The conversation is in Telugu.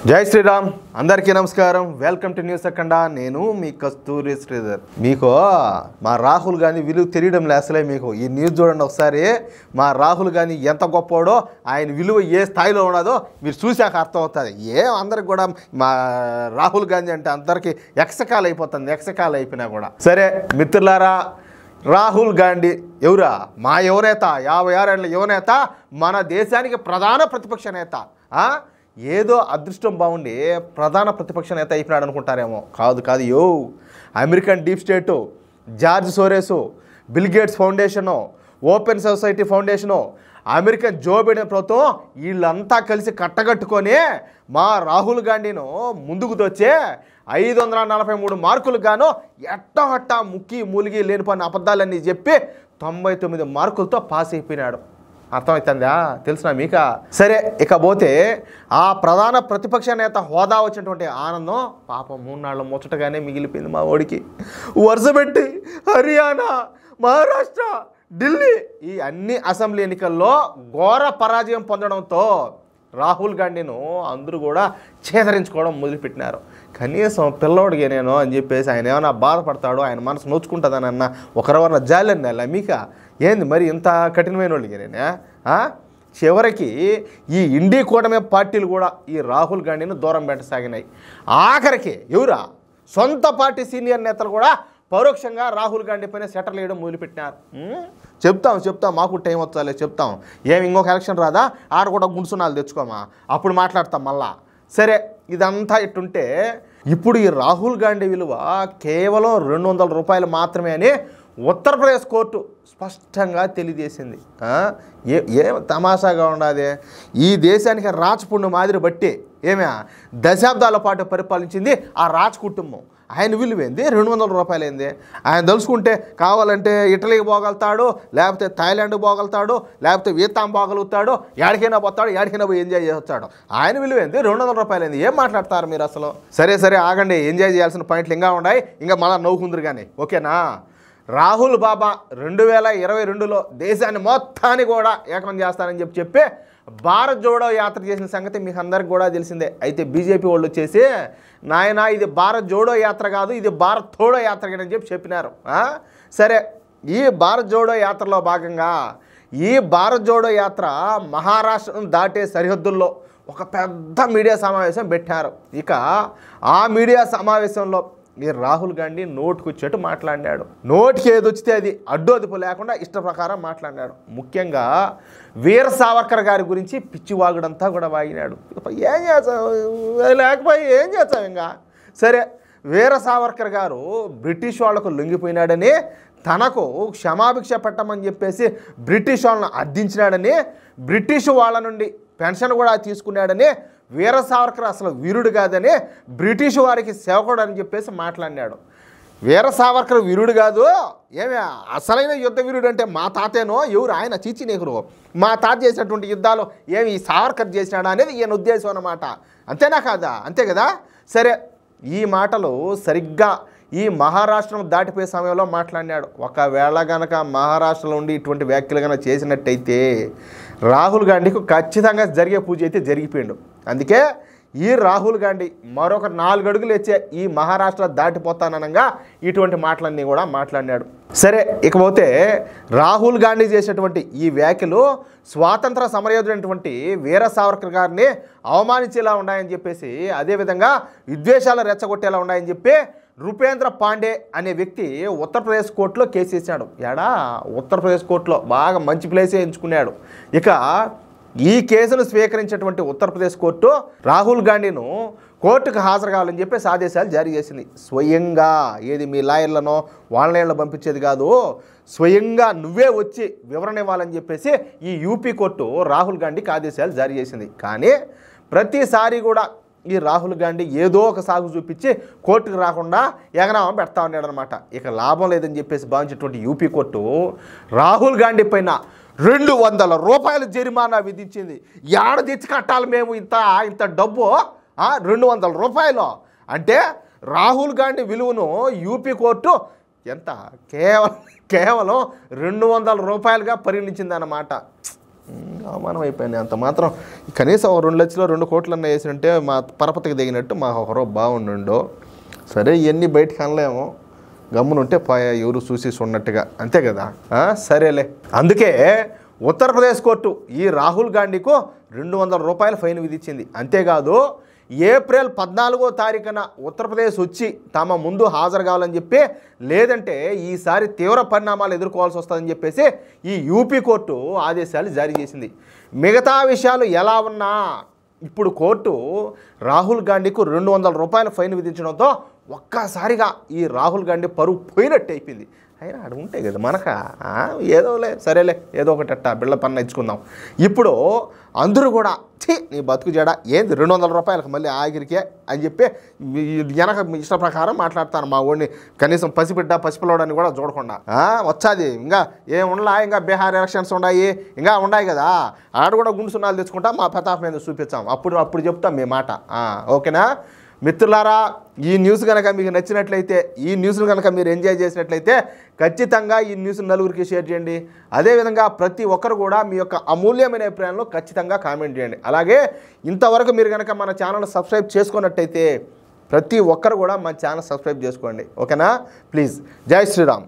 జై శ్రీరామ్ అందరికీ నమస్కారం వెల్కమ్ టు న్యూస్ అఖండ నేను మీ కస్తూరి శ్రీధర్ మీకు మా రాహుల్ గాంధీ విలువ తెలియడం లేసలే మీకు ఈ న్యూస్ చూడండి ఒకసారి మా రాహుల్ గాంధీ ఎంత గొప్పోడో ఆయన విలువ ఏ స్థాయిలో ఉన్నదో మీరు చూశాక అర్థం అవుతుంది అందరికి కూడా మా రాహుల్ గాంధీ అంటే అందరికీ ఎక్సకాలు అయిపోతుంది ఎక్సకాలు అయిపోయినా కూడా సరే మిత్రులారా రాహుల్ గాంధీ ఎవరా మా యువనేత 56 ఏళ్ల యువనేత మన దేశానికి ప్రధాన ప్రతిపక్ష నేత ఏదో అదృష్టం బాగుండి ప్రధాన ప్రతిపక్ష నేత అయిపోయినాడు అనుకుంటారేమో కాదు American deep state George Soros Bill Gates foundation open society foundation American Joe Biden ప్రభుత్వం వీళ్ళంతా కలిసి కట్టగట్టుకొని మా రాహుల్ గాంధీను ముందుకు తెచ్చే 543 మార్కులకు గాను ఎట్టహట్టా ముక్కి మూలిగి లేనిపోయిన అబద్ధాలన్నీ చెప్పి 99 మార్కులతో పాస్ అయిపోయినాడు అర్థమవుతుందా తెలిసిన మీక సరే ఇకపోతే ఆ ప్రధాన ప్రతిపక్ష నేత హోదా వచ్చినటువంటి ఆనందం పాపం 3 నాళ్ళు ముచ్చటగానే మిగిలిపోయింది మా ఓడికి వరుసపెట్టి హర్యానా మహారాష్ట్ర ఢిల్లీ ఈ అన్ని అసెంబ్లీ ఎన్నికల్లో ఘోర పరాజయం పొందడంతో రాహుల్ గాంధీను అందరూ కూడా చేదరించుకోవడం మొదలుపెట్టినారు కనీసం పిల్లోడికి నేను అని చెప్పేసి ఆయన ఏమైనా బాధపడతాడో ఆయన మనసు నోచుకుంటుందని అన్న ఒకరెవరన్నా జాలని నెల మీక ఏంది మరి ఇంత కఠినమైన వాళ్ళకి నేనే చివరికి ఈ ఇండి కూటమి పార్టీలు కూడా ఈ రాహుల్ గాంధీని దూరం పెట్టసాగినాయి ఆఖరికి ఎవరా సొంత పార్టీ సీనియర్ నేతలు కూడా పరోక్షంగా రాహుల్ గాంధీ పైన సెటర్లు వేయడం మొదలుపెట్టినారు చెప్తాం మాకు టైం వచ్చాలే చెప్తాం ఏమి ఇంకొక ఎలక్షన్ రాదా ఆడ కూడా గుండుసునాలు తెచ్చుకోమా అప్పుడు మాట్లాడతాం మళ్ళా సరే ఇదంతా ఇట్టుంటే ఇప్పుడు ఈ రాహుల్ గాంధీ విలువ కేవలం 200 రూపాయలు మాత్రమే అని ఉత్తరప్రదేశ్ కోర్టు స్పష్టంగా తెలియజేసింది ఏ తమాషాగా ఉండదు ఈ దేశానికి రాచపుండు మాదిరి బట్టి ఏమే దశాబ్దాల పాటు పరిపాలించింది ఆ రాజ్ కుటుంబం ఆయన విలువేంది 200 రూపాయలు ఏంది ఆయన తెలుసుకుంటే కావాలంటే ఇటలీకి పోగలుగుతాడు లేకపోతే థాయిలాండ్కి పోగలుగుతాడు లేకపోతే వియత్నాం పోగలుగుతాడు ఎక్కడికైనా పోతాడు ఎక్కడికైనా పోయి ఎంజాయ్ చేస్తాడు ఆయన విలువేంది 200 రూపాయలు ఏంది ఏం మాట్లాడతారు మీరు అసలు సరే ఆగండి ఎంజాయ్ చేయాల్సిన పాయింట్లు ఇంకా ఉన్నాయి ఇంకా మళ్ళీ నవ్వుకుందరు కానీ ఓకేనా రాహుల్ బాబా 2022లో దేశాన్ని మొత్తాన్ని కూడా ఏకం చేస్తానని చెప్పి భారత్ జోడో యాత్ర చేసిన సంగతి మీకు అందరికి కూడా తెలిసిందే అయితే బీజేపీ వాళ్ళు వచ్చేసి నాయన ఇది భారత్ జోడో యాత్ర కాదు ఇది భారత్ తోడో యాత్ర అని చెప్పినారు సరే ఈ భారత్ జోడో యాత్రలో భాగంగా ఈ భారత్ జోడో యాత్ర మహారాష్ట్రను దాటే సరిహద్దుల్లో ఒక పెద్ద మీడియా సమావేశం పెట్టారు ఇక ఆ మీడియా సమావేశంలో ఈ రాహుల్ గాంధీ నోటుకు వచ్చేట్టు మాట్లాడినాడు నోటికి ఏది వచ్చితే అది అడ్డు అదుపు లేకుండా ఇష్ట ప్రకారం మాట్లాడినాడు ముఖ్యంగా వీర సావర్కర్ గారి గురించి పిచ్చివాగుడంతా కూడా వాగినాడు ఏం చేస్తావు లేకపోయి ఏం చేస్తావు ఇంకా సరే వీర సావర్కర్ గారు బ్రిటిష్ వాళ్లకు లొంగిపోయినాడని తనకు క్షమాభిక్ష పెట్టమని చెప్పేసి బ్రిటిష్ వాళ్ళను అర్థించినాడని బ్రిటిష్ వాళ్ళ నుండి పెన్షన్ కూడా తీసుకున్నాడని వీర సావర్కర్ అసలు వీరుడు కాదని బ్రిటిష్ వారికి సేవకుడు అని చెప్పేసి మాట్లాడినాడు వీర సావర్కర్ వీరుడు కాదు ఏమి అసలైన యుద్ధ వీరుడు అంటే మా తాతేనో ఎవరు ఆయన చీచి నెహ్రూ మా తాత చేసినటువంటి యుద్ధాలు ఏమి ఈ సావర్కర్ చేసినాడా అనేది ఈయన ఉద్దేశం అన్నమాట అంతేనా కాదా అంతే కదా సరే ఈ మాటలు సరిగ్గా ఈ మహారాష్ట్రను దాటిపోయే సమయంలో మాట్లాడినాడు ఒకవేళ కనుక మహారాష్ట్రలో ఉండి ఇటువంటి వ్యాఖ్యలు కనుక చేసినట్టయితే రాహుల్ గాంధీకి ఖచ్చితంగా జరిగే పూజ అయితే జరిగిపోయిండు అందుకే ఈ రాహుల్ గాంధీ మరొక 4 అడుగులు వచ్చే ఈ మహారాష్ట్ర దాటిపోతాననగా ఇటువంటి మాటలన్నీ కూడా మాట్లాడినాడు సరే ఇకపోతే రాహుల్ గాంధీ చేసేటువంటి ఈ వ్యాఖ్యలు స్వాతంత్ర సమరయోధుడైనటువంటి వీర సావర్కర్ గారిని అవమానించేలా ఉన్నాయని చెప్పేసి అదేవిధంగా విద్వేషాలు రెచ్చగొట్టేలా ఉన్నాయని చెప్పి రూపేంద్ర పాండే అనే వ్యక్తి ఉత్తరప్రదేశ్ కోర్టులో కేసు వేసాడు ఉత్తరప్రదేశ్ కోర్టులో బాగా మంచి ప్లేసే ఎంచుకున్నాడు ఇక ఈ కేసును స్వీకరించేటువంటి ఉత్తరప్రదేశ్ కోర్టు రాహుల్ గాంధీను కోర్టుకు హాజరు కావాలని చెప్పేసి ఆదేశాలు జారీ చేసింది స్వయంగా ఏది మీ లాయర్లను వాళ్ళ పంపించేది కాదు స్వయంగా నువ్వే వచ్చి వివరణ ఇవ్వాలని చెప్పేసి ఈ యూపీ కోర్టు రాహుల్ గాంధీకి ఆదేశాలు జారీ చేసింది కానీ ప్రతిసారి కూడా ఈ రాహుల్ గాంధీ ఏదో ఒక సాగు చూపించి కోర్టుకు రాకుండా ఎగనామం పెడతా ఉన్నాడు అనమాట ఇక లాభం లేదని చెప్పేసి భావించేటువంటి యూపీ కోర్టు రాహుల్ గాంధీ పైన 200 రూపాయల జరిమానా విధించింది ఏడ తెచ్చి కట్టాలి మేము ఇంత డబ్బు 200 రూపాయలు అంటే రాహుల్ గాంధీ విలువను యూపీ కోర్టు ఎంత కేవలం 200 రూపాయలుగా పరిగణించింది అన్నమాట అవమానం అయిపోయింది. అంత మాత్రం కనీసం 2 లక్షలు 2 కోట్లన్నా వేసినంటే మా పరపతికి దిగినట్టు మా ఒకరో బాగుండుండో. సరే ఇవన్నీ బయటికి అనలేము, గమ్మునుంటే ఎవరు చూసి ఉన్నట్టుగా, అంతే కదా. సరేలే. అందుకే ఉత్తరప్రదేశ్ కోర్టు ఈ రాహుల్ గాంధీకు 200 రూపాయల ఫైన్ విధించింది. అంతేకాదు ఏప్రిల్ 14వ తారీఖున ఉత్తరప్రదేశ్ వచ్చి తమ ముందు హాజరు కావాలని చెప్పి, లేదంటే ఈసారి తీవ్ర పరిణామాలు ఎదుర్కోవాల్సి వస్తుందని చెప్పేసి ఈ యూపీ కోర్టు ఆదేశాలు జారీ చేసింది. మిగతా విషయాలు ఎలా ఉన్నా ఇప్పుడు కోర్టు రాహుల్ గాంధీకు 200 రూపాయల ఫైన్ విధించడంతో ఒక్కసారిగా ఈ రాహుల్ గాంధీ పరువు పోయినట్టు అయిపోయింది. అయినా అక్కడ ఉంటాయి కదా మనక, ఏదోలే సరేలే ఏదో ఒకటి బిళ్ళ పన్ను ఇచ్చుకుందాం. ఇప్పుడు అందరూ కూడా నీ బతుకు జడ ఏంది 200 రూపాయలకు మళ్ళీ ఆగిరికే అని చెప్పి వెనక ఇష్ట ప్రకారం మాట్లాడతాను. మా ఊడిని కనీసం పసిపిల్లవాడని కూడా చూడకుండా వచ్చాది. ఇంకా ఏం ఉండలా, ఇంకా బీహార్ ఎలక్షన్స్ ఉన్నాయి, ఇంకా ఉన్నాయి కదా, ఆడ కూడా గుండు సున్నాలు తెచ్చుకుంటా మా ప్రతాప్ మీద చూపించాం. అప్పుడు చెప్తాం మీ మాట. ఓకేనా మిత్రులారా, ఈ న్యూస్ కనుక మీకు నచ్చినట్లయితే, ఈ న్యూస్ను కనుక మీరు ఎంజాయ్ చేసినట్లయితే ఖచ్చితంగా ఈ న్యూస్ నలుగురికి షేర్ చేయండి. అదేవిధంగా ప్రతి ఒక్కరు కూడా మీ యొక్క అమూల్యమైన అభిప్రాయంలో ఖచ్చితంగా కామెంట్ చేయండి. అలాగే ఇంతవరకు మీరు కనుక మన ఛానల్ సబ్స్క్రైబ్ చేసుకున్నట్టయితే ప్రతి ఒక్కరు కూడా మన ఛానల్ సబ్స్క్రైబ్ చేసుకోండి. ఓకేనా? ప్లీజ్. జై శ్రీరామ్.